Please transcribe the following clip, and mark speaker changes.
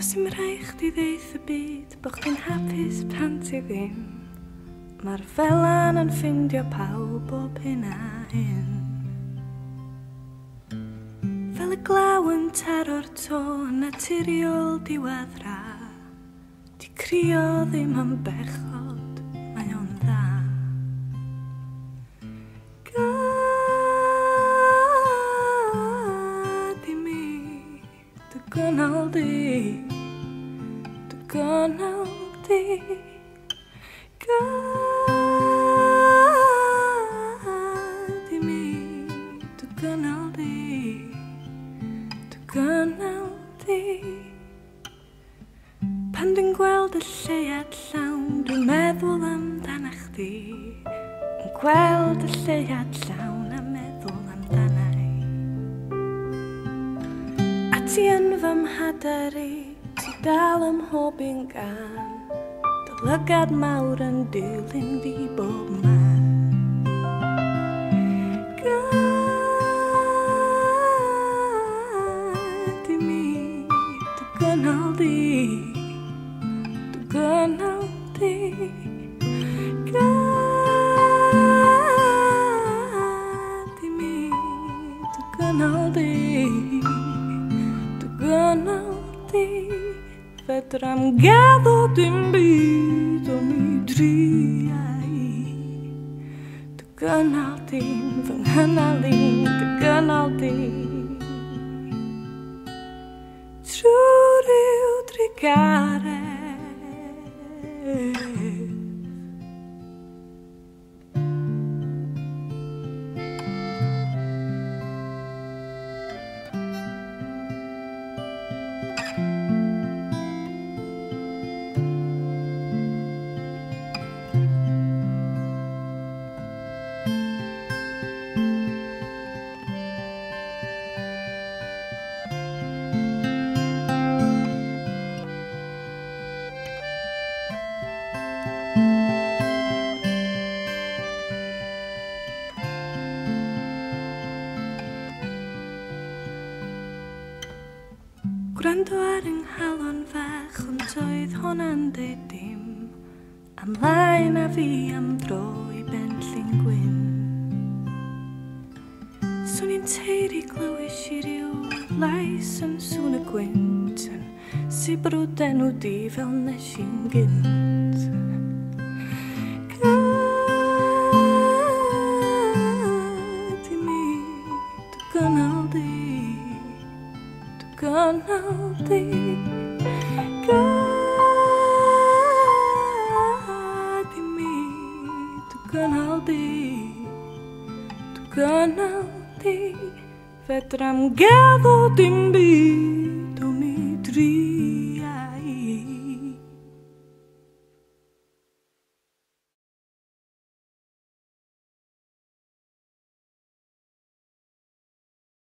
Speaker 1: Does dim rhaid chdi ddeud y byd bod chdi'n hapus pan ti ddim. Mae'r felan yn ffindio pawb bob hyn a hyn. Fel y glaw yn taro'r to yn naturiol diwadd ra. Di crio ddim yn bechod, mae o'n dda. Gad i mi dy gynnal di, dy gynnal di. Gad i mi dy gynnal di, dy gynnal di. Pan dwi'n gweld y lleuad llawn, dwi'n meddwl amdana chdi. Yn gweld y lleuad llawn a meddwl amdana i. A ti yn fy mhadar i, ti dal ym mhob un gan. Dy lygad mawr yn dilyn fi bob man. Gad i mi dy gynnal di, dy gynnal di. Gad i mi dy gynnal di, dy gynnal di. Fedrai'm gaddo dim byd o mi driau. Dy gynnal di'n fy nghynnal i, dy gynnal di. Trw ryw drigaredd. Gwrando ar yng nghalon fach ond oedd honna'n ddeud dim. Amlaen a fi am dro i Ben Llyn Gwyn. Swn i'n teiri glywys i ryw lais yn sŵn y gwynt yn sibrwd enw di fel nes i'n gynt. Gad i mi dy gynnal di, dy gynnal di. Gad i mi dy gynnal di, dy gynnal di. Fedrai'm gaddo dim byd